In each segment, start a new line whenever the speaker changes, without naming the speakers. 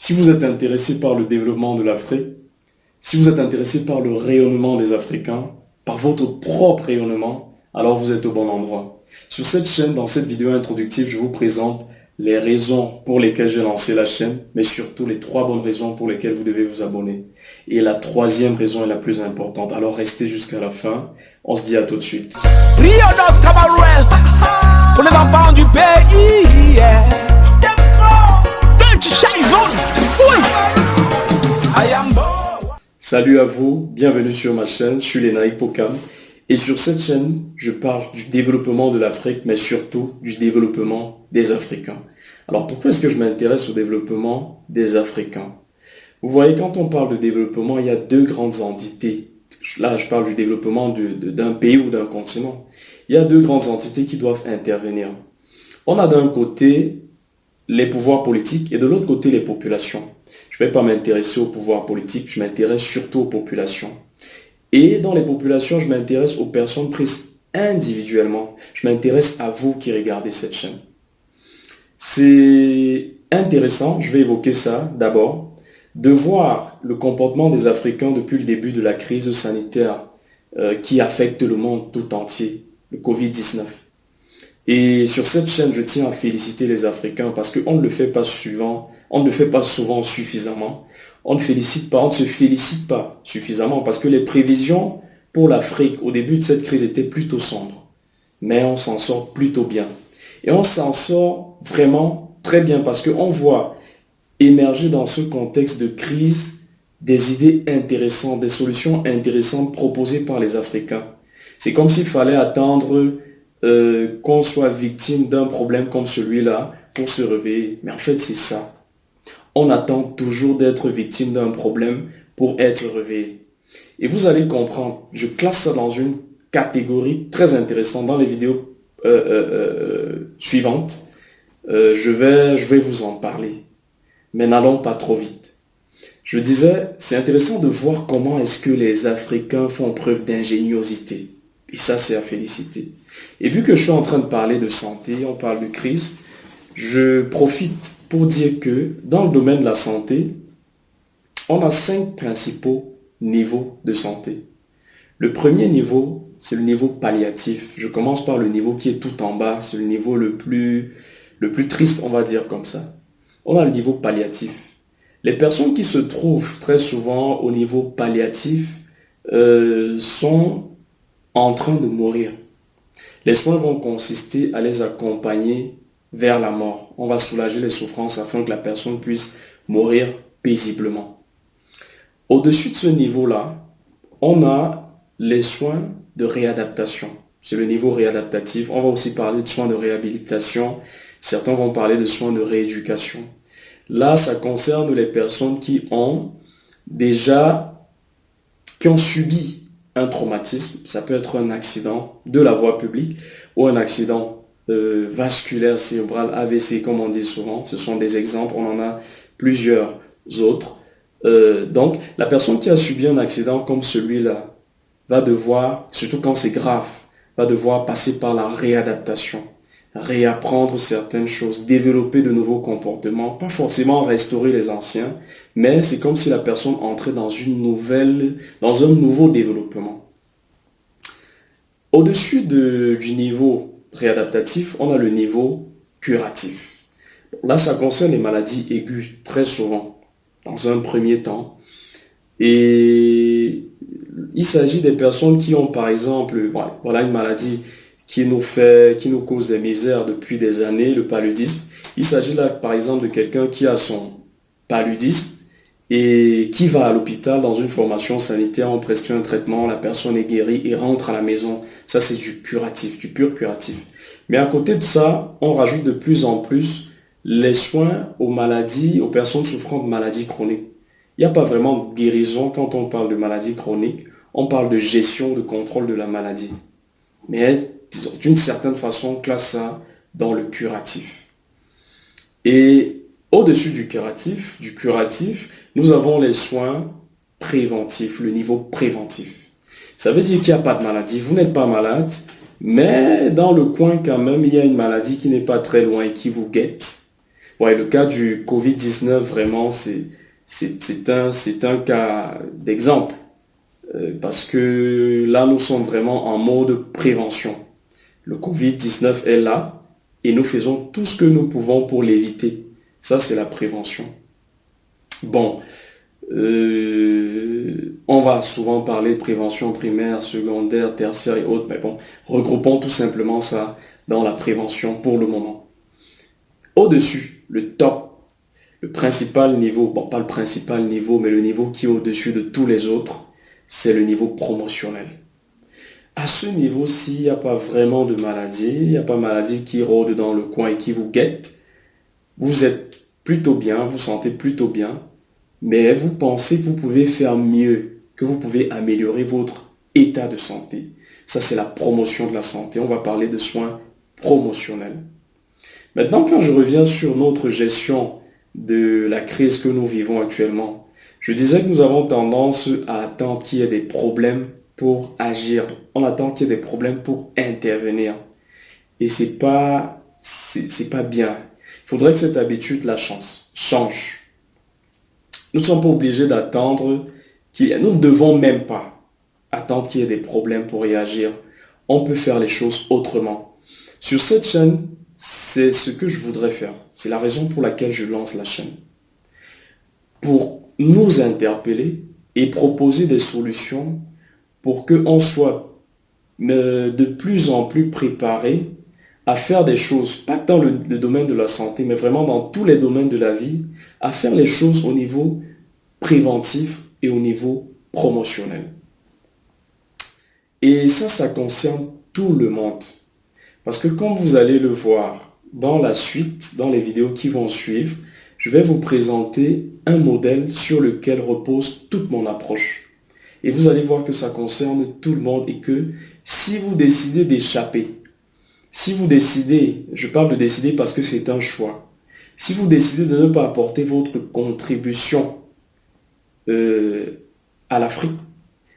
Si vous êtes intéressé par le développement de l'Afrique, si vous êtes intéressé par le rayonnement des Africains, par votre propre rayonnement, alors vous êtes au bon endroit. Sur cette chaîne, dans cette vidéo introductive, je vous présente les raisons pour lesquelles j'ai lancé la chaîne, mais surtout les 3 bonnes raisons pour lesquelles vous devez vous abonner. Et la troisième raison est la plus importante. Alors restez jusqu'à la fin. On se dit à tout de suite.
Rio dos Camarões, pour les enfants du pays. Yeah. Petit Chaïzone, oui. I am born.
Salut à vous, bienvenue sur ma chaîne, je suis Lénaïk Pokam. Et sur cette chaîne, je parle du développement de l'Afrique, mais surtout du développement des Africains. Alors pourquoi est-ce que je m'intéresse au développement des Africains? Vous voyez, quand on parle de développement, il y a deux grandes entités. Là, je parle du développement d'un pays ou d'un continent. Il y a deux grandes entités qui doivent intervenir. On a d'un côté les pouvoirs politiques et de l'autre côté les populations. Je ne vais pas m'intéresser aux pouvoirs politiques, je m'intéresse surtout aux populations. Et dans les populations, je m'intéresse aux personnes prises individuellement. Je m'intéresse à vous qui regardez cette chaîne. C'est intéressant, je vais évoquer ça d'abord, de voir le comportement des Africains depuis le début de la crise sanitaire qui affecte le monde tout entier, le Covid-19. Et sur cette chaîne, je tiens à féliciter les Africains parce qu'on ne le fait pas souvent, on ne le fait pas souvent suffisamment. On ne se félicite pas suffisamment parce que les prévisions pour l'Afrique au début de cette crise étaient plutôt sombres. Mais on s'en sort plutôt bien. Et on s'en sort vraiment très bien parce qu'on voit émerger dans ce contexte de crise des idées intéressantes, des solutions intéressantes proposées par les Africains. C'est comme s'il fallait attendre qu'on soit victime d'un problème comme celui-là pour se réveiller. Mais en fait, c'est ça. On attend toujours d'être victime d'un problème pour être réveillé. Et vous allez comprendre, je classe ça dans une catégorie très intéressante dans les vidéos suivantes. Je vais vous en parler. Mais n'allons pas trop vite. Je disais, c'est intéressant de voir comment est-ce que les Africains font preuve d'ingéniosité. Et ça, c'est à féliciter. Et vu que je suis en train de parler de santé, on parle de crise, je profite pour dire que dans le domaine de la santé, on a 5 principaux niveaux de santé. Le premier niveau, c'est le niveau palliatif. Je commence par le niveau qui est tout en bas, c'est le niveau le plus triste, on va dire comme ça. On a le niveau palliatif. Les personnes qui se trouvent très souvent au niveau palliatif sont en train de mourir. Les soins vont consister à les accompagner vers la mort. On va soulager les souffrances afin que la personne puisse mourir paisiblement. Au-dessus de ce niveau-là, on a les soins de réadaptation. C'est le niveau réadaptatif. On va aussi parler de soins de réhabilitation. Certains vont parler de soins de rééducation. Là, ça concerne les personnes qui ont subi un traumatisme, ça peut être un accident de la voie publique ou un accident vasculaire cérébral, AVC comme on dit souvent. Ce sont des exemples, on en a plusieurs autres. Donc, la personne qui a subi un accident comme celui-là va devoir, surtout quand c'est grave, va devoir passer par la réadaptation, réapprendre certaines choses, développer de nouveaux comportements, pas forcément restaurer les anciens, mais c'est comme si la personne entrait dans un nouveau développement. Au-dessus du niveau réadaptatif, on a le niveau curatif. Là, ça concerne les maladies aiguës très souvent, dans un premier temps. Et il s'agit des personnes qui ont, par exemple, voilà une maladie qui nous cause des misères depuis des années, le paludisme. Il s'agit là, par exemple, de quelqu'un qui a son paludisme et qui va à l'hôpital dans une formation sanitaire, on prescrit un traitement, la personne est guérie et rentre à la maison. Ça, c'est du curatif, du pur curatif. Mais à côté de ça, on rajoute de plus en plus les soins aux personnes souffrant de maladies chroniques. Il n'y a pas vraiment de guérison quand on parle de maladies chroniques. On parle de gestion, de contrôle de la maladie. Mais disons, d'une certaine façon, on classe ça dans le curatif. Et au-dessus du curatif, nous avons les soins préventifs, le niveau préventif. Ça veut dire qu'il n'y a pas de maladie, vous n'êtes pas malade, mais dans le coin quand même, il y a une maladie qui n'est pas très loin et qui vous guette. Ouais, le cas du Covid-19, vraiment, c'est un cas d'exemple. Parce que là, nous sommes vraiment en mode prévention. Le Covid-19 est là et nous faisons tout ce que nous pouvons pour l'éviter. Ça, c'est la prévention. Bon, on va souvent parler de prévention primaire, secondaire, tertiaire et autres, mais bon, regroupons tout simplement ça dans la prévention pour le moment. Au-dessus, le top, le principal niveau, bon, pas le principal niveau, mais le niveau qui est au-dessus de tous les autres, c'est le niveau promotionnel. À ce niveau, s'il n'y a pas vraiment de maladie, il n'y a pas de maladie qui rôde dans le coin et qui vous guette, vous êtes plutôt bien, vous sentez plutôt bien, mais vous pensez que vous pouvez faire mieux, que vous pouvez améliorer votre état de santé. Ça, c'est la promotion de la santé. On va parler de soins promotionnels. Maintenant, quand je reviens sur notre gestion de la crise que nous vivons actuellement, je disais que nous avons tendance à attendre qu'il y ait des problèmes pour agir. On attend qu'il y ait des problèmes pour intervenir. Et c'est pas bien. Il faudrait que cette habitude-là change. Nous ne sommes pas obligés d'attendre nous ne devons même pas attendre qu'il y ait des problèmes pour y agir. On peut faire les choses autrement. Sur cette chaîne, c'est ce que je voudrais faire. C'est la raison pour laquelle je lance la chaîne. Pour nous interpeller et proposer des solutions pour qu'on soit de plus en plus préparé à faire des choses, pas dans le domaine de la santé, mais vraiment dans tous les domaines de la vie, à faire les choses au niveau préventif et au niveau promotionnel. Et ça concerne tout le monde. Parce que comme vous allez le voir dans la suite, dans les vidéos qui vont suivre, je vais vous présenter un modèle sur lequel repose toute mon approche. Et vous allez voir que ça concerne tout le monde et que si vous décidez d'échapper, si vous décidez, je parle de décider parce que c'est un choix, si vous décidez de ne pas apporter votre contribution à l'Afrique,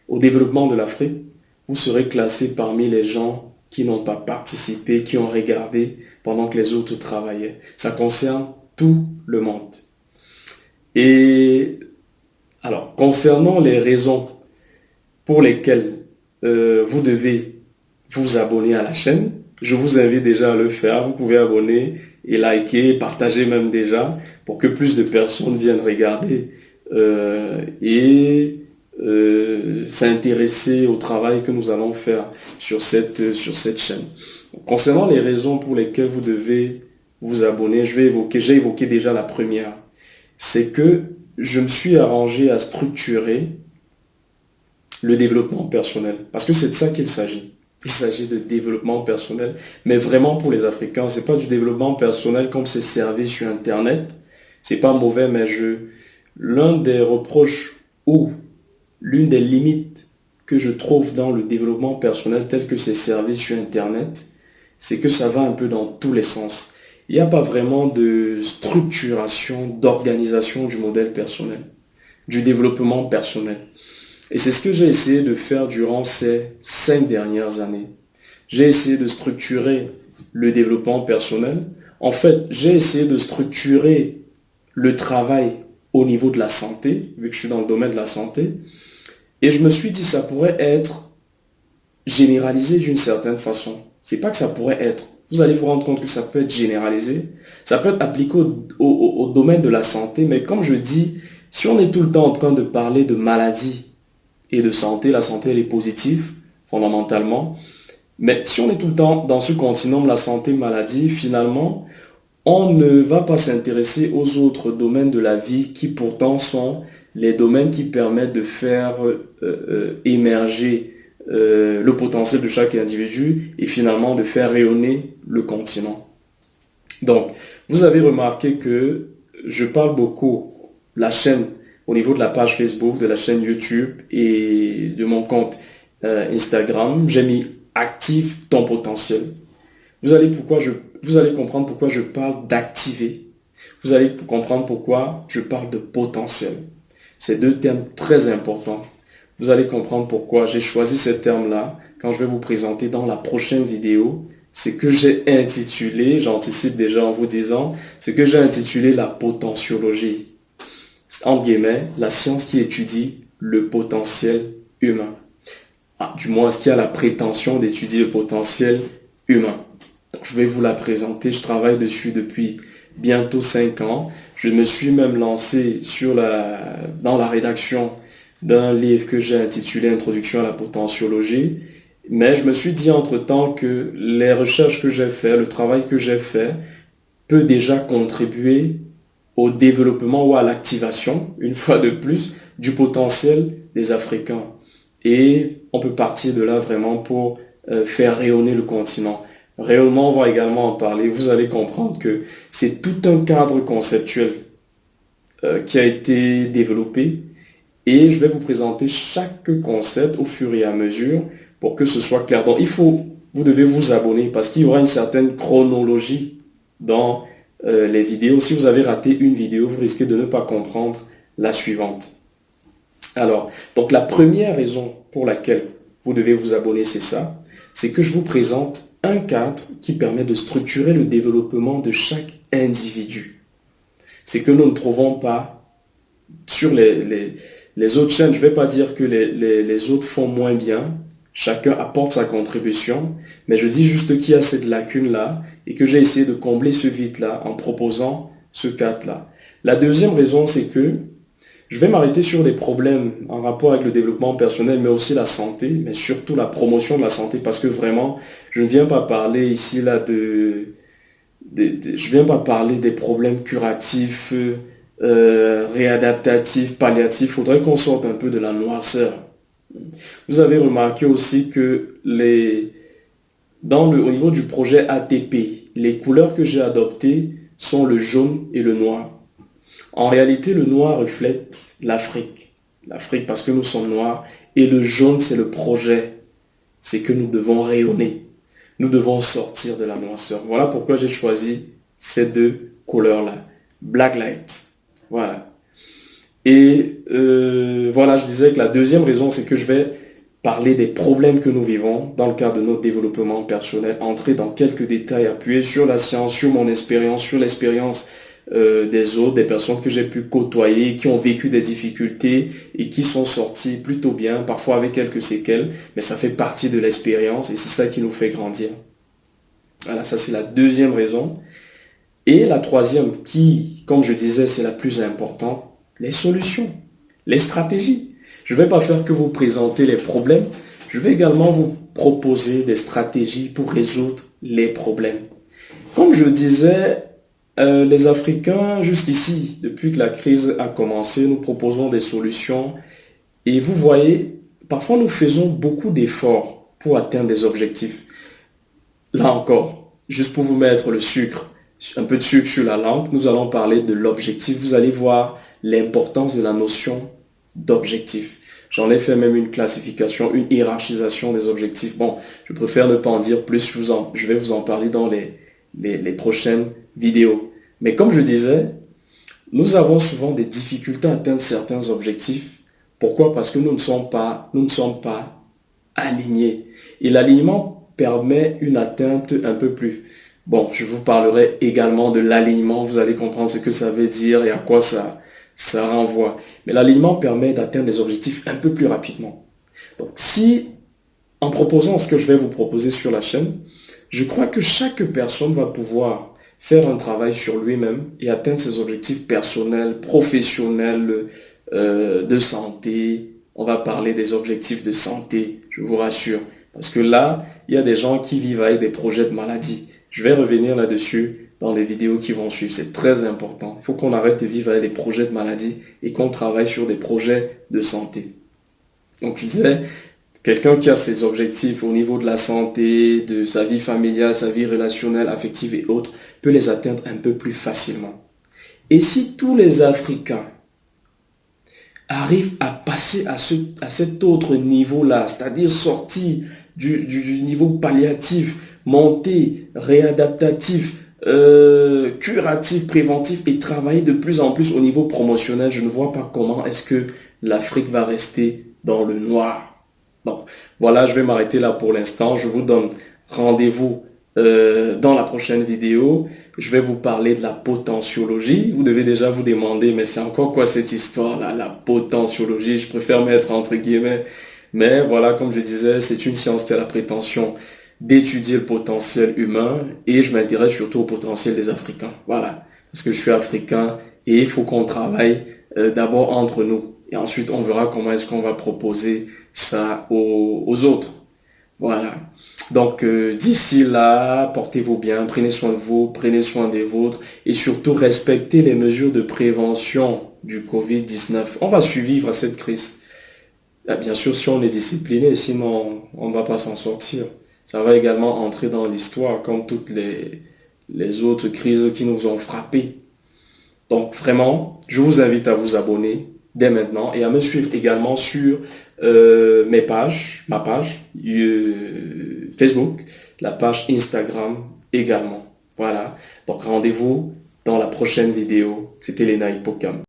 au développement de l'Afrique, vous serez classé parmi les gens qui n'ont pas participé, qui ont regardé pendant que les autres travaillaient. Ça concerne tout le monde. Et alors, concernant les raisons pour lesquelles vous devez vous abonner à la chaîne, je vous invite déjà à le faire. Vous pouvez abonner et liker, partager même déjà pour que plus de personnes viennent regarder et s'intéresser au travail que nous allons faire sur cette chaîne. Concernant les raisons pour lesquelles vous devez vous abonner, j'ai évoqué déjà la première. C'est que je me suis arrangé à structurer le développement personnel. Parce que c'est de ça qu'il s'agit. Il s'agit de développement personnel, mais vraiment pour les Africains. C'est pas du développement personnel comme c'est servi sur Internet. C'est pas mauvais, mais l'un des reproches ou l'une des limites que je trouve dans le développement personnel tel que c'est servi sur Internet, c'est que ça va un peu dans tous les sens. Il n'y a pas vraiment de structuration, d'organisation du modèle personnel, du développement personnel. Et c'est ce que j'ai essayé de faire durant ces 5 dernières années. J'ai essayé de structurer le développement personnel. En fait, j'ai essayé de structurer le travail au niveau de la santé, vu que je suis dans le domaine de la santé. Et je me suis dit, ça pourrait être généralisé d'une certaine façon. C'est pas que ça pourrait être. Vous allez vous rendre compte que ça peut être généralisé. Ça peut être appliqué au domaine de la santé. Mais comme je dis, si on est tout le temps en train de parler de maladie et de santé, la santé elle est positive, fondamentalement. Mais si on est tout le temps dans ce continuum, la santé-maladie, finalement, on ne va pas s'intéresser aux autres domaines de la vie qui pourtant sont les domaines qui permettent de faire émerger le potentiel de chaque individu et finalement de faire rayonner le continent. Donc, vous avez remarqué que je parle beaucoup, la chaîne, au niveau de la page Facebook, de la chaîne YouTube et de mon compte Instagram, j'ai mis active ton potentiel. Vous allez comprendre pourquoi je parle d'activer. Vous allez comprendre pourquoi je parle de potentiel. C'est 2 termes très importants. Vous allez comprendre pourquoi j'ai choisi ces termes-là quand je vais vous présenter dans la prochaine vidéo c'est que j'ai intitulé, j'anticipe déjà en vous disant, c'est que j'ai intitulé la potentiologie. Entre guillemets, la science qui étudie le potentiel humain. Ah, du moins, ce qui a la prétention d'étudier le potentiel humain. Donc, je vais vous la présenter. Je travaille dessus depuis bientôt 5 ans. Je me suis même lancé dans la rédaction d'un livre que j'ai intitulé Introduction à la potentiologie. Mais je me suis dit entre-temps que les recherches que j'ai faites, le travail que j'ai fait, peut déjà contribuer au développement ou à l'activation, une fois de plus, du potentiel des Africains. Et on peut partir de là vraiment pour faire rayonner le continent. Rayonnement, on va également en parler. Vous allez comprendre que c'est tout un cadre conceptuel qui a été développé et je vais vous présenter chaque concept au fur et à mesure pour que ce soit clair. Donc vous devez vous abonner parce qu'il y aura une certaine chronologie dans les vidéos. Si vous avez raté une vidéo, vous risquez de ne pas comprendre la suivante. Alors, donc la première raison pour laquelle vous devez vous abonner, c'est ça. C'est que je vous présente un cadre qui permet de structurer le développement de chaque individu. C'est que nous ne trouvons pas sur les autres chaînes. Je ne vais pas dire que les autres font moins bien. Chacun apporte sa contribution. Mais je dis juste qu'il y a cette lacune-là et que j'ai essayé de combler ce vide-là en proposant ce cadre-là. La deuxième raison, c'est que je vais m'arrêter sur les problèmes en rapport avec le développement personnel, mais aussi la santé, mais surtout la promotion de la santé, parce que vraiment, je ne viens pas parler ici là je viens pas parler des problèmes curatifs, réadaptatifs, palliatifs. Il faudrait qu'on sorte un peu de la noirceur. Vous avez remarqué aussi que au niveau du projet ATP, les couleurs que j'ai adoptées sont le jaune et le noir. En réalité, le noir reflète l'Afrique. L'Afrique parce que nous sommes noirs. Et le jaune, c'est le projet. C'est que nous devons rayonner. Nous devons sortir de la noirceur. Voilà pourquoi j'ai choisi ces deux couleurs-là. Black light. Voilà. Et voilà, je disais que la deuxième raison, c'est que je vais parler des problèmes que nous vivons dans le cadre de notre développement personnel, entrer dans quelques détails, appuyer sur la science, sur mon expérience, sur l'expérience des autres, des personnes que j'ai pu côtoyer, qui ont vécu des difficultés et qui sont sortis plutôt bien, parfois avec quelques séquelles, mais ça fait partie de l'expérience et c'est ça qui nous fait grandir. Voilà, ça c'est la deuxième raison. Et la troisième qui, comme je disais, c'est la plus importante, les solutions, les stratégies. Je ne vais pas faire que vous présenter les problèmes, je vais également vous proposer des stratégies pour résoudre les problèmes. Comme je disais, les Africains, jusqu'ici, depuis que la crise a commencé, nous proposons des solutions. Et vous voyez, parfois nous faisons beaucoup d'efforts pour atteindre des objectifs. Là encore, juste pour vous mettre un peu de sucre sur la langue, nous allons parler de l'objectif. Vous allez voir l'importance de la notion d'objectif. J'en ai fait même une classification, une hiérarchisation des objectifs. Bon, je préfère ne pas en dire plus, je vais vous en parler dans les prochaines vidéos. Mais comme je disais, nous avons souvent des difficultés à atteindre certains objectifs. Pourquoi? Parce que nous ne sommes pas alignés. Et l'alignement permet une atteinte un peu plus. Bon, je vous parlerai également de l'alignement. Vous allez comprendre ce que ça veut dire et à quoi ça renvoie. Mais l'alignement permet d'atteindre des objectifs un peu plus rapidement. Donc, en proposant ce que je vais vous proposer sur la chaîne, je crois que chaque personne va pouvoir faire un travail sur lui-même et atteindre ses objectifs personnels, professionnels, de santé. On va parler des objectifs de santé, je vous rassure. Parce que là, il y a des gens qui vivent avec des projets de maladie. Je vais revenir là-dessus dans les vidéos qui vont suivre. C'est très important. Il faut qu'on arrête de vivre avec des projets de maladie et qu'on travaille sur des projets de santé. Donc, je disais, quelqu'un qui a ses objectifs au niveau de la santé, de sa vie familiale, sa vie relationnelle, affective et autres, peut les atteindre un peu plus facilement. Et si tous les Africains arrivent à passer à cet autre niveau-là, c'est-à-dire sortir du niveau palliatif, monter, réadaptatif, curatif, préventif et travailler de plus en plus au niveau promotionnel, je ne vois pas comment est-ce que l'Afrique va rester dans le noir. Donc, voilà, je vais m'arrêter là pour l'instant. Je vous donne rendez-vous Dans la prochaine vidéo, je vais vous parler de la potentiologie. Vous devez déjà vous demander, mais c'est encore quoi cette histoire-là, la potentiologie? Je préfère mettre entre guillemets. Mais voilà, comme je disais, c'est une science qui a la prétention d'étudier le potentiel humain et je m'intéresse surtout au potentiel des Africains. Voilà, parce que je suis africain et il faut qu'on travaille d'abord entre nous et ensuite on verra comment est-ce qu'on va proposer ça aux autres. Voilà. Donc d'ici là, portez-vous bien, prenez soin de vous, prenez soin des vôtres et surtout respectez les mesures de prévention du Covid-19. On va survivre à cette crise. Là, bien sûr, si on est discipliné, sinon on ne va pas s'en sortir. Ça va également entrer dans l'histoire comme toutes les autres crises qui nous ont frappés. Donc vraiment, je vous invite à vous abonner dès maintenant et à me suivre également sur ma page Facebook, la page Instagram également. Voilà. Donc rendez-vous dans la prochaine vidéo. C'était Lena Hippocampe.